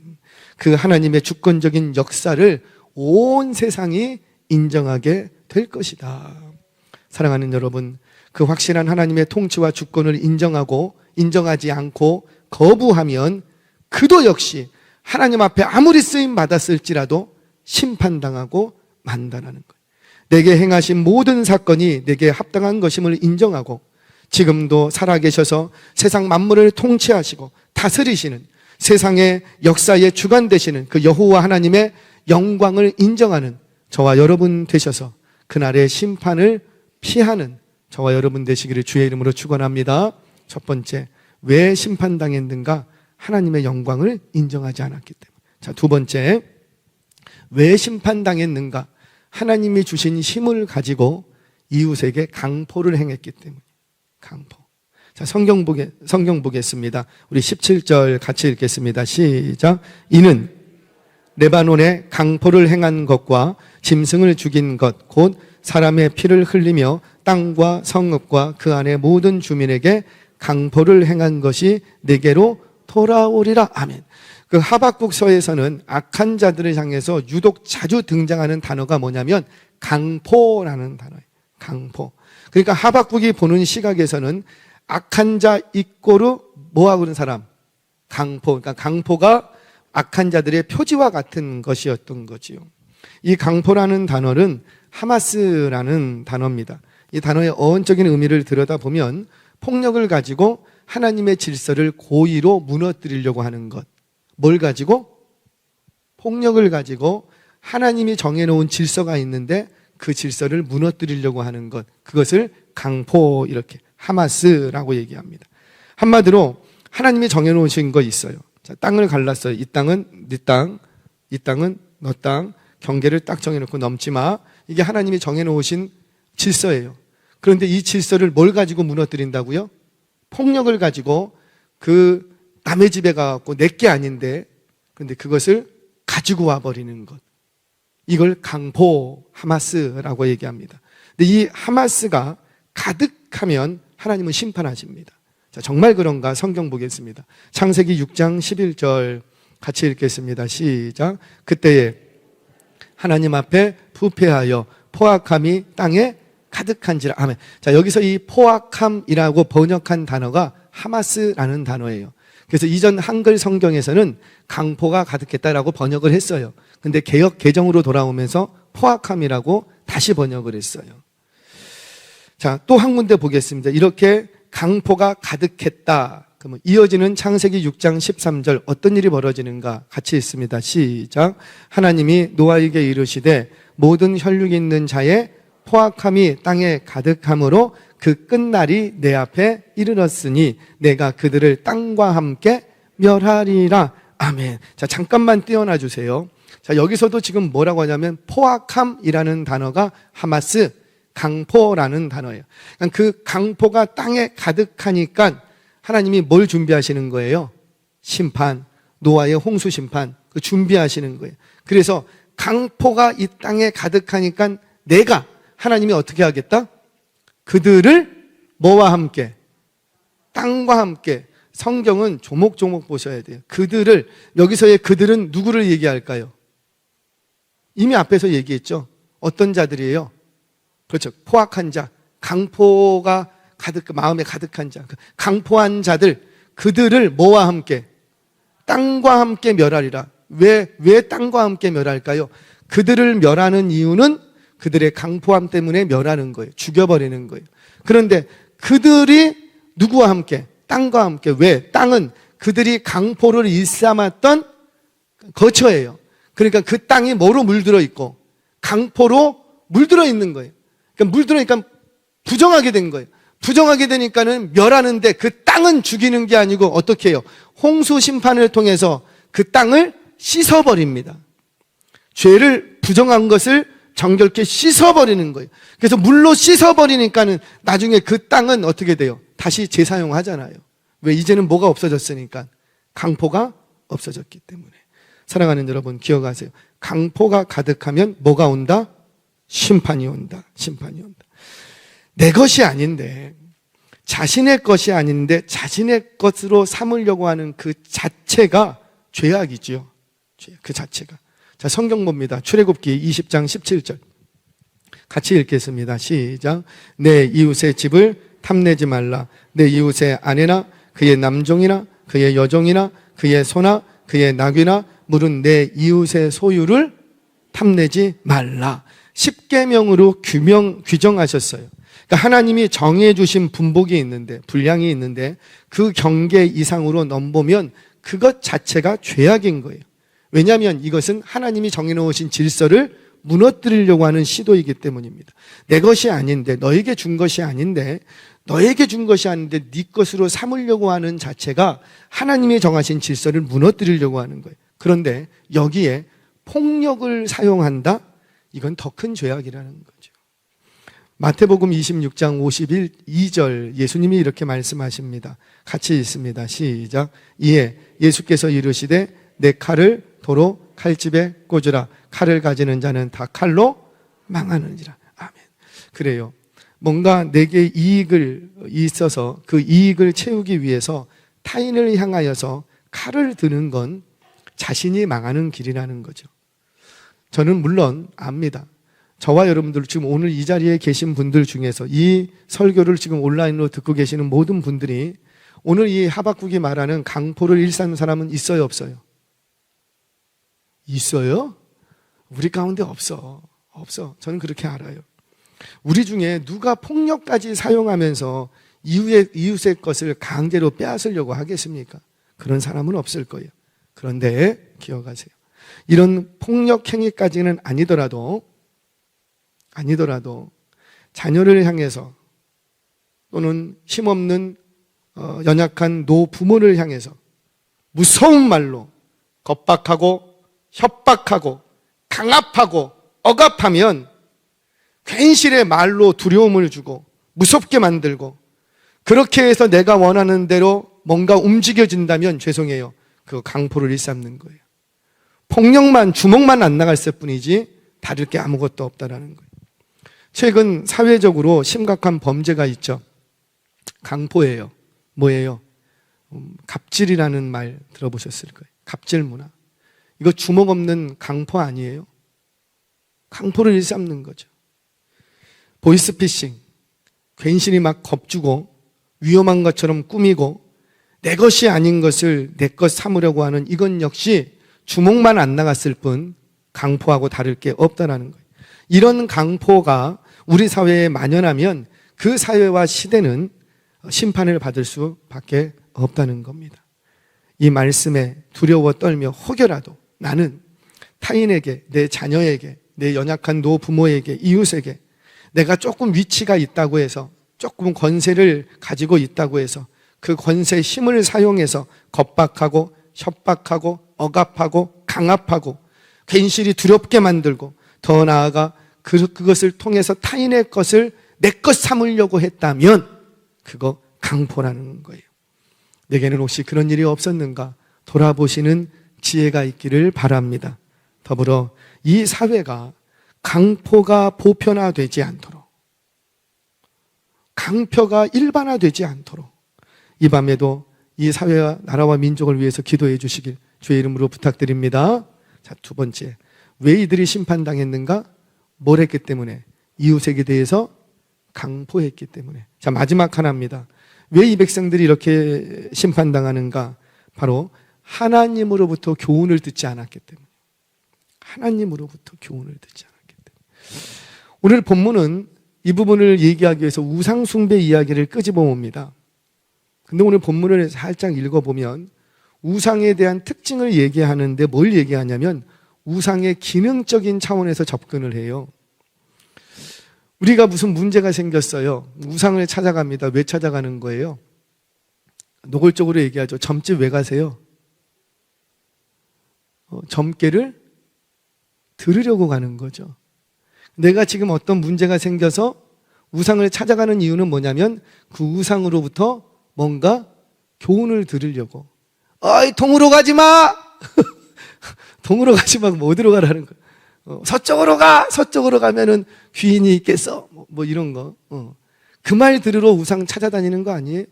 그 하나님의 주권적인 역사를 온 세상이 인정하게 될 것이다. 사랑하는 여러분, 그 확실한 하나님의 통치와 주권을 인정하지 않고 거부하면 그도 역시 하나님 앞에 아무리 쓰임 받았을지라도 심판당하고 만다라는 거예요. 내게 행하신 모든 사건이 내게 합당한 것임을 인정하고 지금도 살아계셔서 세상 만물을 통치하시고 다스리시는 세상의 역사의 주관 되시는 그 여호와 하나님의 영광을 인정하는 저와 여러분 되셔서 그날의 심판을 피하는 저와 여러분 되시기를 주의 이름으로 축원합니다. 첫 번째, 왜 심판당했는가? 하나님의 영광을 인정하지 않았기 때문에. 자, 두 번째, 왜 심판당했는가? 하나님이 주신 힘을 가지고 이웃에게 강포를 행했기 때문에. 강포. 자, 성경 보겠습니다. 우리 17절 같이 읽겠습니다. 시작. 이는 레바논에 강포를 행한 것과 짐승을 죽인 것, 곧 사람의 피를 흘리며 땅과 성읍과 그 안의 모든 주민에게 강포를 행한 것이 내게로 돌아오리라. 아멘. 그 하박국서에서는 악한 자들을 향해서 유독 자주 등장하는 단어가 뭐냐면 강포라는 단어예요. 강포. 그러니까 하박국이 보는 시각에서는 악한 자 이꼬르 뭐하고 그런 사람? 강포. 그러니까 강포가 악한 자들의 표지와 같은 것이었던 거지요. 이 강포라는 단어는 하마스라는 단어입니다. 이 단어의 어원적인 의미를 들여다보면 폭력을 가지고 하나님의 질서를 고의로 무너뜨리려고 하는 것. 뭘 가지고? 폭력을 가지고 하나님이 정해놓은 질서가 있는데 그 질서를 무너뜨리려고 하는 것. 그것을 강포, 이렇게 하마스라고 얘기합니다. 한마디로 하나님이 정해놓으신 거 있어요. 자, 땅을 갈랐어요. 이 땅은 네 땅, 이 땅은 너 땅. 경계를 딱 정해놓고 넘지 마. 이게 하나님이 정해놓으신 질서예요. 그런데 이 질서를 뭘 가지고 무너뜨린다고요? 폭력을 가지고 그 남의 집에 가갖고 내게 아닌데 그런데 그것을 가지고 와버리는 것. 이걸 강포, 하마스라고 얘기합니다. 근데 이 하마스가 가득하면 하나님은 심판하십니다. 자, 정말 그런가? 성경 보겠습니다. 창세기 6장 11절 같이 읽겠습니다. 시작. 그때에 하나님 앞에 부패하여 포악함이 땅에 가득한지라. 아멘. 자, 여기서 이 포악함이라고 번역한 단어가 하마스라는 단어예요. 그래서 이전 한글 성경에서는 강포가 가득했다라고 번역을 했어요. 근데 개역 개정으로 돌아오면서 포악함이라고 다시 번역을 했어요. 자, 또 한 군데 보겠습니다. 이렇게 강포가 가득했다. 그러면 이어지는 창세기 6장 13절 어떤 일이 벌어지는가 같이 읽습니다. 시작. 하나님이 노아에게 이르시되 모든 혈육 있는 자의 포악함이 땅에 가득함으로 그 끝날이 내 앞에 이르렀으니 내가 그들을 땅과 함께 멸하리라. 아멘. 자, 잠깐만 띄어놔 주세요. 자, 여기서도 지금 뭐라고 하냐면 포악함이라는 단어가 하마스, 강포라는 단어예요. 그러니까 그 강포가 땅에 가득하니까 하나님이 뭘 준비하시는 거예요? 심판, 노아의 홍수 심판, 그 준비하시는 거예요. 그래서 강포가 이 땅에 가득하니까 내가 하나님이 어떻게 하겠다? 그들을 뭐와 함께? 땅과 함께. 성경은 조목조목 보셔야 돼요. 그들을, 여기서의 그들은 누구를 얘기할까요? 이미 앞에서 얘기했죠. 어떤 자들이에요? 그렇죠. 포악한 자, 강포가 마음에 가득한 자, 강포한 자들, 그들을 뭐와 함께? 땅과 함께 멸하리라. 왜 땅과 함께 멸할까요? 그들을 멸하는 이유는 그들의 강포함 때문에 멸하는 거예요. 죽여버리는 거예요. 그런데 그들이 누구와 함께? 땅과 함께. 왜? 땅은 그들이 강포를 일삼았던 거처예요. 그러니까 그 땅이 뭐로 물들어 있고 강포로 물들어 있는 거예요. 그러니까 물들어니까 부정하게 된 거예요. 부정하게 되니까는 멸하는데 그 땅은 죽이는 게 아니고 어떻게 해요? 홍수 심판을 통해서 그 땅을 씻어버립니다. 죄를 부정한 것을 정결케 씻어버리는 거예요. 그래서 물로 씻어버리니까는 나중에 그 땅은 어떻게 돼요? 다시 재사용하잖아요. 왜? 이제는 뭐가 없어졌으니까? 강포가 없어졌기 때문에. 사랑하는 여러분 기억하세요. 강포가 가득하면 뭐가 온다? 심판이 온다. 심판이 온다. 내 것이 아닌데, 자신의 것이 아닌데 자신의 것으로 삼으려고 하는 그 자체가 죄악이지요. 그 자체가. 자, 성경 봅니다. 출애굽기 20장 17절 같이 읽겠습니다. 시작. 내 이웃의 집을 탐내지 말라. 내 이웃의 아내나 그의 남종이나 그의 여종이나 그의 소나 그의 낙이나 물은 내 이웃의 소유를 탐내지 말라. 10계명으로 규정하셨어요. 그러니까 하나님이 정해 주신 분복이 있는데, 분량이 있는데 그 경계 이상으로 넘보면 그것 자체가 죄악인 거예요. 왜냐하면 이것은 하나님이 정해놓으신 질서를 무너뜨리려고 하는 시도이기 때문입니다. 내 것이 아닌데, 너에게 준 것이 아닌데, 너에게 준 것이 아닌데 네 것으로 삼으려고 하는 자체가 하나님이 정하신 질서를 무너뜨리려고 하는 거예요. 그런데 여기에 폭력을 사용한다? 이건 더 큰 죄악이라는 거죠. 마태복음 26장 52절 예수님이 이렇게 말씀하십니다. 같이 읽습니다. 시작. 이에 예수께서 이르시되 내 칼을 도로 칼집에 꽂으라. 칼을 가지는 자는 다 칼로 망하느니라. 아멘. 그래요. 뭔가 내게 이익을 있어서 그 이익을 채우기 위해서 타인을 향하여서 칼을 드는 건 자신이 망하는 길이라는 거죠. 저는 물론 압니다. 저와 여러분들 지금 오늘 이 자리에 계신 분들 중에서 이 설교를 지금 온라인으로 듣고 계시는 모든 분들이 오늘 이 하박국이 말하는 강포를 일삼는 사람은 있어요, 없어요? 있어요? 우리 가운데 없어. 저는 그렇게 알아요. 우리 중에 누가 폭력까지 사용하면서 이웃의 것을 강제로 빼앗으려고 하겠습니까? 그런 사람은 없을 거예요. 그런데 기억하세요. 이런 폭력 행위까지는 아니더라도 자녀를 향해서 또는 힘없는 연약한 노부모를 향해서 무서운 말로 겁박하고 협박하고 강압하고 억압하면 괜시레 말로 두려움을 주고 무섭게 만들고 그렇게 해서 내가 원하는 대로 뭔가 움직여진다면 죄송해요. 그 강포를 일삼는 거예요. 폭력만 주먹만 안 나갔을 뿐이지 다를 게 아무것도 없다라는 거예요. 최근 사회적으로 심각한 범죄가 있죠. 강포예요. 뭐예요? 갑질이라는 말 들어보셨을 거예요. 갑질 문화. 이거 주먹 없는 강포 아니에요? 강포를 일삼는 거죠. 보이스피싱. 괜시리 막 겁주고 위험한 것처럼 꾸미고 내 것이 아닌 것을 내 것 삼으려고 하는 이건 역시 주먹만 안 나갔을 뿐 강포하고 다를 게 없다라는 거예요. 이런 강포가 우리 사회에 만연하면 그 사회와 시대는 심판을 받을 수밖에 없다는 겁니다. 이 말씀에 두려워 떨며 혹여라도 나는 타인에게, 내 자녀에게, 내 연약한 노부모에게, 이웃에게 내가 조금 위치가 있다고 해서 조금 권세를 가지고 있다고 해서 그 권세의 힘을 사용해서 겁박하고 협박하고 억압하고 강압하고 괜시리 두렵게 만들고 더 나아가 그것을 통해서 타인의 것을 내 것 삼으려고 했다면 그거 강포라는 거예요. 내게는 혹시 그런 일이 없었는가 돌아보시는 지혜가 있기를 바랍니다. 더불어 이 사회가 강포가 보편화되지 않도록 강표가 일반화되지 않도록 이 밤에도 이 사회와 나라와 민족을 위해서 기도해 주시길 주의 이름으로 부탁드립니다. 자, 두 번째, 왜 이들이 심판당했는가? 뭘 했기 때문에? 이웃에게 대해서 강포했기 때문에. 자, 마지막 하나입니다. 왜 이 백성들이 이렇게 심판당하는가? 바로 하나님으로부터 교훈을 듣지 않았기 때문에. 하나님으로부터 교훈을 듣지 않았기 때문에. 오늘 본문은 이 부분을 얘기하기 위해서 우상 숭배 이야기를 끄집어 옵니다. 근데 오늘 본문을 살짝 읽어보면 우상에 대한 특징을 얘기하는데 뭘 얘기하냐면 우상의 기능적인 차원에서 접근을 해요. 우리가 무슨 문제가 생겼어요. 우상을 찾아갑니다. 왜 찾아가는 거예요? 노골적으로 얘기하죠. 점집 왜 가세요? 점괘를 들으려고 가는 거죠. 내가 지금 어떤 문제가 생겨서 우상을 찾아가는 이유는 뭐냐면 그 우상으로부터 뭔가 교훈을 들으려고. 어이, 동으로 가지 마! 동으로 가지 마. 뭐 어디로 가라는 거야? 서쪽으로 가! 서쪽으로 가면은 귀인이 있겠어? 뭐 이런 거. 그 말 들으러 우상 찾아다니는 거 아니에요?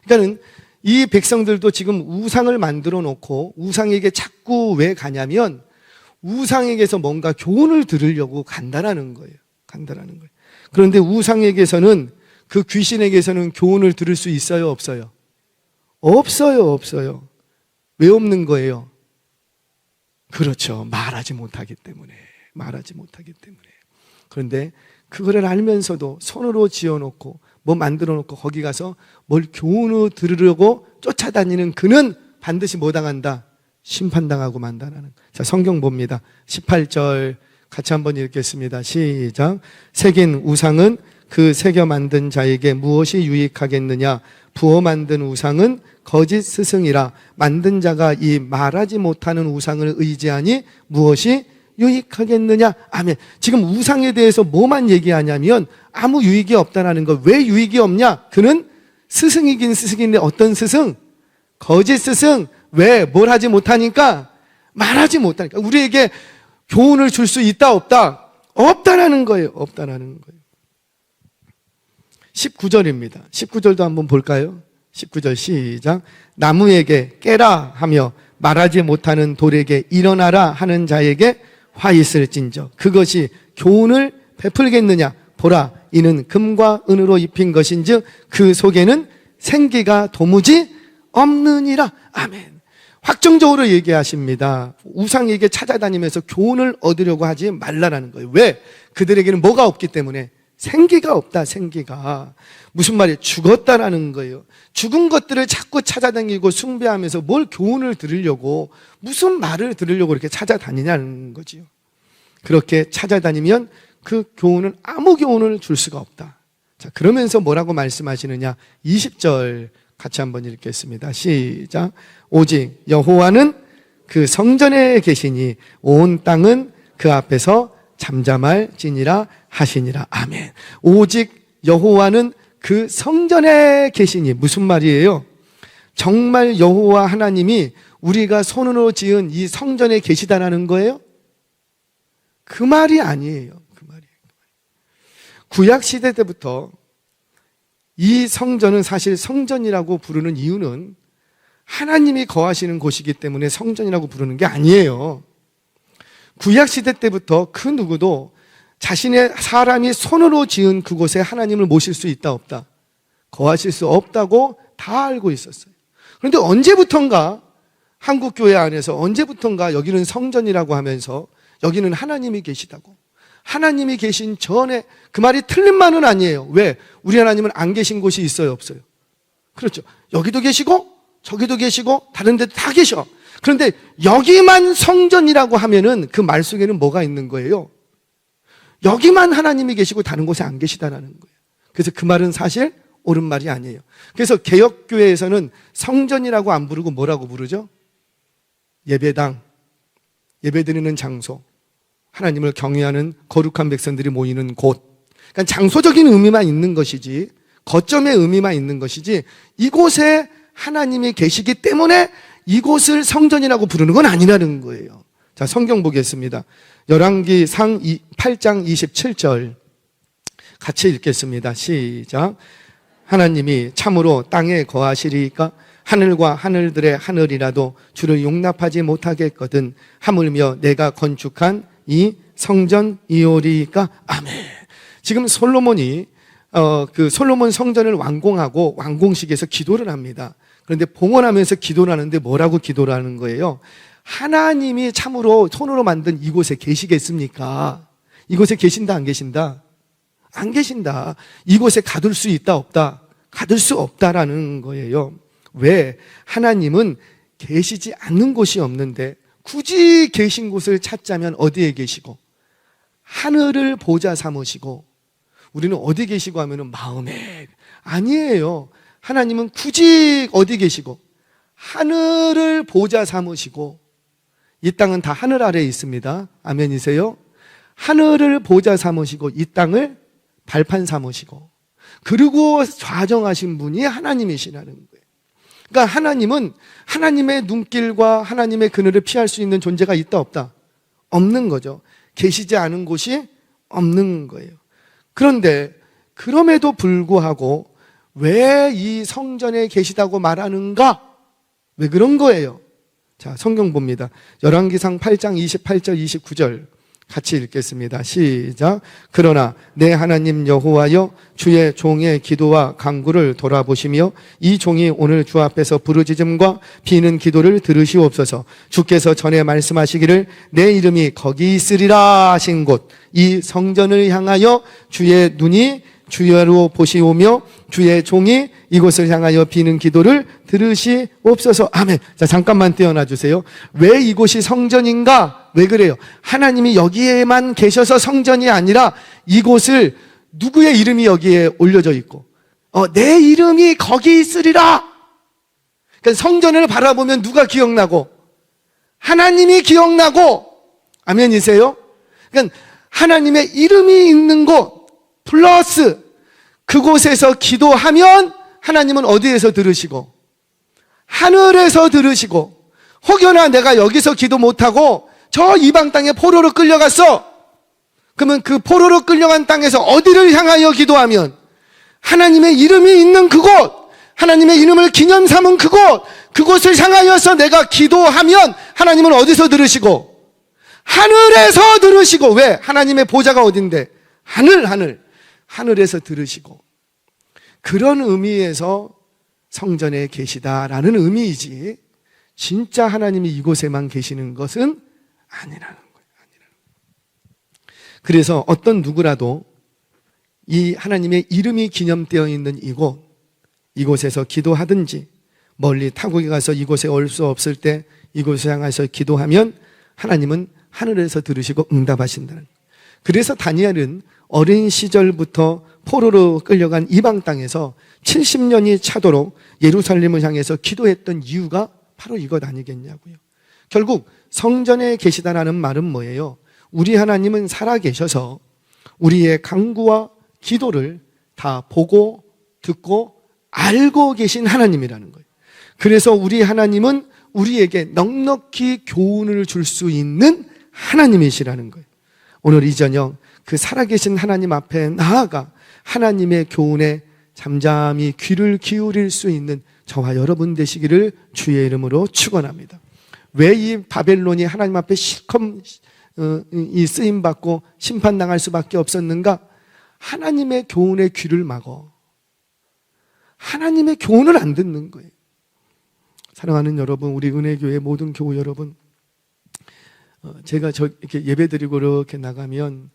그러니까는 이 백성들도 지금 우상을 만들어 놓고 우상에게 자꾸 왜 가냐면 우상에게서 뭔가 교훈을 들으려고 간다라는 거예요. 간다라는 거예요. 그런데 우상에게서는 그 귀신에게서는 교훈을 들을 수 있어요, 없어요? 없어요. 왜 없는 거예요? 그렇죠. 말하지 못하기 때문에. 그런데 그거를 알면서도 손으로 지어놓고 뭐 만들어놓고 거기 가서 뭘 교훈을 들으려고 쫓아다니는 그는 반드시 뭐 당한다? 심판당하고 만다라는. 자, 성경 봅니다. 18절 같이 한번 읽겠습니다. 시작. 새긴 우상은 그 새겨 만든 자에게 무엇이 유익하겠느냐? 부어 만든 우상은 거짓 스승이라 만든 자가 이 말하지 못하는 우상을 의지하니 무엇이 유익하겠느냐? 아멘. 지금 우상에 대해서 뭐만 얘기하냐면 아무 유익이 없다라는 거. 왜 유익이 없냐? 그는 스승이긴 스승인데 어떤 스승? 거짓 스승. 왜? 뭘 하지 못하니까? 말하지 못하니까. 우리에게 교훈을 줄 수 있다 없다? 없다라는 거예요. 19절입니다. 19절도 한번 볼까요? 19절 시작. 나무에게 깨라 하며 말하지 못하는 돌에게 일어나라 하는 자에게 화 있을진저 그것이 교훈을 베풀겠느냐. 보라, 이는 금과 은으로 입힌 것인즉 그 속에는 생기가 도무지 없느니라. 아멘. 확정적으로 얘기하십니다. 우상에게 찾아다니면서 교훈을 얻으려고 하지 말라라는 거예요. 왜? 그들에게는 뭐가 없기 때문에. 생기가 없다. 생기가. 무슨 말이에요? 죽었다라는 거예요. 죽은 것들을 자꾸 찾아다니고 숭배하면서 뭘 교훈을 들으려고, 무슨 말을 들으려고 이렇게 찾아다니냐는 거지요. 그렇게 찾아다니면 그 교훈은 아무 교훈을 줄 수가 없다. 자, 그러면서 뭐라고 말씀하시느냐? 20절 같이 한번 읽겠습니다. 시작. 오직 여호와는 그 성전에 계시니 온 땅은 그 앞에서 잠잠할지니라 하시니라. 아멘. 오직 여호와는 그 성전에 계시니. 무슨 말이에요? 정말 여호와 하나님이 우리가 손으로 지은 이 성전에 계시다라는 거예요? 그 말이 아니에요. 그 말이에요. 구약 시대 때부터 이 성전은 사실 성전이라고 부르는 이유는 하나님이 거하시는 곳이기 때문에 성전이라고 부르는 게 아니에요. 구약 시대 때부터 그 누구도 자신의 사람이 손으로 지은 그곳에 하나님을 모실 수 있다 없다, 거하실 수 없다고 다 알고 있었어요. 그런데 언제부턴가 한국교회 안에서 언제부턴가 여기는 성전이라고 하면서 여기는 하나님이 계시다고, 하나님이 계신 전에, 그 말이 틀린 말은 아니에요. 왜? 우리 하나님은 안 계신 곳이 있어요 없어요? 그렇죠. 여기도 계시고 저기도 계시고 다른 데도 다 계셔. 그런데 여기만 성전이라고 하면은 그 말 속에는 뭐가 있는 거예요? 여기만 하나님이 계시고 다른 곳에 안 계시다라는 거예요. 그래서 그 말은 사실 옳은 말이 아니에요. 그래서 개혁교회에서는 성전이라고 안 부르고 뭐라고 부르죠? 예배당, 예배드리는 장소, 하나님을 경외하는 거룩한 백성들이 모이는 곳. 그러니까 장소적인 의미만 있는 것이지, 거점의 의미만 있는 것이지, 이곳에 하나님이 계시기 때문에 이곳을 성전이라고 부르는 건 아니라는 거예요. 자, 성경 보겠습니다. 열왕기상 8장 27절 같이 읽겠습니다. 시작. 하나님이 참으로 땅에 거하시리이까 하늘과 하늘들의 하늘이라도 주를 용납하지 못하겠거든 하물며 내가 건축한 이 성전이오리이까. 아멘. 지금 솔로몬이 그 솔로몬 성전을 완공하고 완공식에서 기도를 합니다. 그런데 봉헌하면서 기도를 하는데 뭐라고 기도를 하는 거예요? 하나님이 참으로 손으로 만든 이곳에 계시겠습니까? 이곳에 계신다 안 계신다? 안 계신다. 이곳에 가둘 수 있다 없다? 가둘 수 없다라는 거예요. 왜? 하나님은 계시지 않는 곳이 없는데 굳이 계신 곳을 찾자면 어디에 계시고? 하늘을 보좌 삼으시고. 우리는 어디 계시고 하면은 마음에. 아니에요. 하나님은 굳이 어디 계시고? 하늘을 보좌 삼으시고. 이 땅은 다 하늘 아래에 있습니다. 아멘이세요? 하늘을 보좌 삼으시고 이 땅을 발판 삼으시고 그리고 좌정하신 분이 하나님이시라는 거예요. 그러니까 하나님은 하나님의 눈길과 하나님의 그늘을 피할 수 있는 존재가 있다 없다? 없는 거죠. 계시지 않은 곳이 없는 거예요. 그런데 그럼에도 불구하고 왜 이 성전에 계시다고 말하는가? 왜 그런 거예요? 자, 성경 봅니다. 열왕기상 8장 28절 29절 같이 읽겠습니다. 시작. 그러나 내 하나님 여호와여 주의 종의 기도와 간구를 돌아보시며 이 종이 오늘 주 앞에서 부르짖음과 비는 기도를 들으시옵소서. 주께서 전에 말씀하시기를 내 이름이 거기 있으리라 하신 곳 이 성전을 향하여 주의 눈이 주야로 보시오며 주의 종이 이곳을 향하여 비는 기도를 들으시옵소서. 아멘. 자, 잠깐만 떼어놔 주세요. 왜 이곳이 성전인가? 왜 그래요? 하나님이 여기에만 계셔서 성전이 아니라 이곳을 누구의 이름이 여기에 올려져 있고 내 이름이 거기 있으리라. 그러니까 성전을 바라보면 누가 기억나고? 하나님이 기억나고. 아멘이세요? 그러니까 하나님의 이름이 있는 곳 플러스 그곳에서 기도하면 하나님은 어디에서 들으시고? 하늘에서 들으시고. 혹여나 내가 여기서 기도 못하고 저 이방 땅에 포로로 끌려갔어. 그러면 그 포로로 끌려간 땅에서 어디를 향하여 기도하면? 하나님의 이름이 있는 그곳, 하나님의 이름을 기념 삼은 그곳을 향하여서 내가 기도하면 하나님은 어디서 들으시고? 하늘에서 들으시고. 왜? 하나님의 보좌가 어딘데? 하늘에서 들으시고. 그런 의미에서 성전에 계시다라는 의미이지, 진짜 하나님이 이곳에만 계시는 것은 아니라는 거예요. 그래서 어떤 누구라도 이 하나님의 이름이 기념되어 있는 이곳에서 기도하든지, 멀리 타국에 가서 이곳에 올 수 없을 때 이곳에 향해서 기도하면 하나님은 하늘에서 들으시고 응답하신다는. 그래서 다니엘은 어린 시절부터 포로로 끌려간 이방 땅에서 70년이 차도록 예루살렘을 향해서 기도했던 이유가 바로 이것 아니겠냐고요. 결국 성전에 계시다라는 말은 뭐예요? 우리 하나님은 살아계셔서 우리의 간구와 기도를 다 보고 듣고 알고 계신 하나님이라는 거예요. 그래서 우리 하나님은 우리에게 넉넉히 교훈을 줄 수 있는 하나님이시라는 거예요. 오늘 이 저녁 그 살아계신 하나님 앞에 나아가 하나님의 교훈에 잠잠히 귀를 기울일 수 있는 저와 여러분 되시기를 주의 이름으로 축원합니다. 왜 이 바벨론이 하나님 앞에 실컷 이 쓰임받고 심판당할 수밖에 없었는가? 하나님의 교훈에 귀를 막어 하나님의 교훈을 안 듣는 거예요. 사랑하는 여러분, 우리 은혜교회 모든 교우 여러분, 제가 이렇게 예배드리고 이렇게 나가면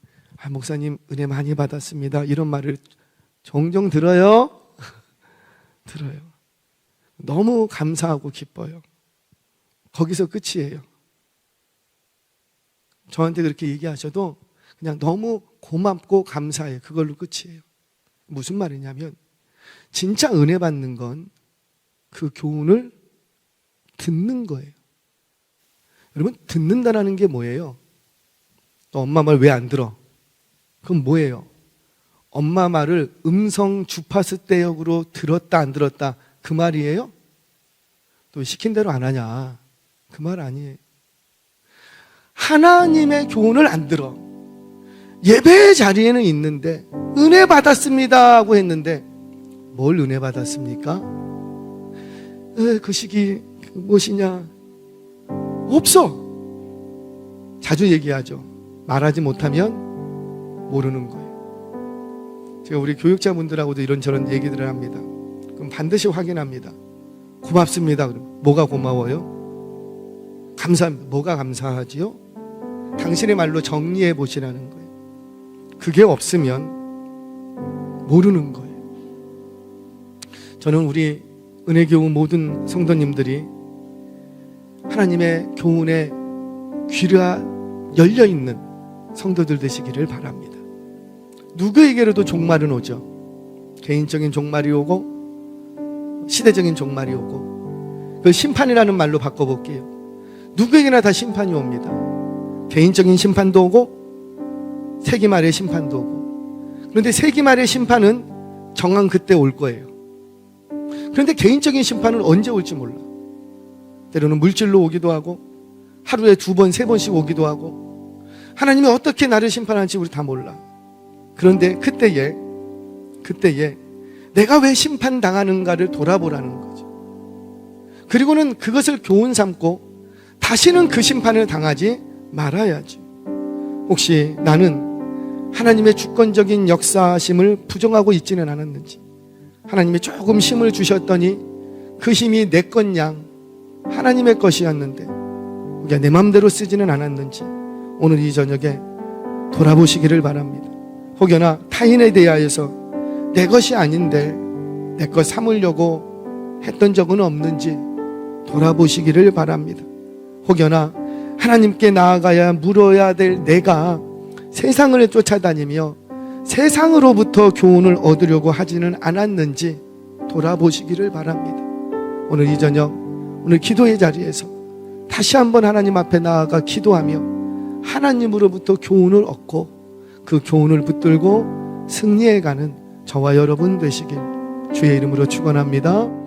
목사님 은혜 많이 받았습니다, 이런 말을 종종 들어요. 들어요. 너무 감사하고 기뻐요. 거기서 끝이에요. 저한테 그렇게 얘기하셔도 그냥 너무 고맙고 감사해요. 그걸로 끝이에요. 무슨 말이냐면 진짜 은혜 받는 건 그 교훈을 듣는 거예요. 여러분, 듣는다라는 게 뭐예요? 너 엄마 말 왜 안 들어? 그럼 뭐예요? 엄마 말을 음성 주파수 대역으로 들었다 안 들었다, 그 말이에요? 또 시킨 대로 안 하냐, 그 말 아니에요. 하나님의 교훈을 안 들어. 예배 자리에는 있는데 은혜 받았습니다 하고 했는데 뭘 은혜 받았습니까? 그 시기 무엇이냐? 없어. 자주 얘기하죠. 말하지 못하면 모르는 거예요. 제가 우리 교육자분들하고도 이런저런 얘기들을 합니다. 그럼 반드시 확인합니다. 고맙습니다. 그럼 뭐가 고마워요? 감사합니다. 뭐가 감사하지요? 당신의 말로 정리해 보시라는 거예요. 그게 없으면 모르는 거예요. 저는 우리 은혜교우 모든 성도님들이 하나님의 교훈에 귀가 열려있는 성도들 되시기를 바랍니다. 누구에게로도 종말은 오죠. 개인적인 종말이 오고 시대적인 종말이 오고, 그 심판이라는 말로 바꿔볼게요. 누구에게나 다 심판이 옵니다. 개인적인 심판도 오고 세기 말의 심판도 오고. 그런데 세기 말의 심판은 정한 그때 올 거예요. 그런데 개인적인 심판은 언제 올지 몰라. 때로는 물질로 오기도 하고 하루에 2번, 3번씩 오기도 하고, 하나님이 어떻게 나를 심판할지 우리 다 몰라. 그런데 그때에 내가 왜 심판당하는가를 돌아보라는 거죠. 그리고는 그것을 교훈 삼고 다시는 그 심판을 당하지 말아야지. 혹시 나는 하나님의 주권적인 역사심을 부정하고 있지는 않았는지, 하나님이 조금 힘을 주셨더니 그 힘이 내 것 양 하나님의 것이었는데 그게 내 마음대로 쓰지는 않았는지 오늘 이 저녁에 돌아보시기를 바랍니다. 혹여나 타인에 대하여서 내 것이 아닌데 내 것 삼으려고 했던 적은 없는지 돌아보시기를 바랍니다. 혹여나 하나님께 나아가야 물어야 될 내가 세상을 쫓아다니며 세상으로부터 교훈을 얻으려고 하지는 않았는지 돌아보시기를 바랍니다. 오늘 이 저녁, 오늘 기도의 자리에서 다시 한번 하나님 앞에 나아가 기도하며 하나님으로부터 교훈을 얻고 그 교훈을 붙들고 승리해가는 저와 여러분 되시길 주의 이름으로 축원합니다.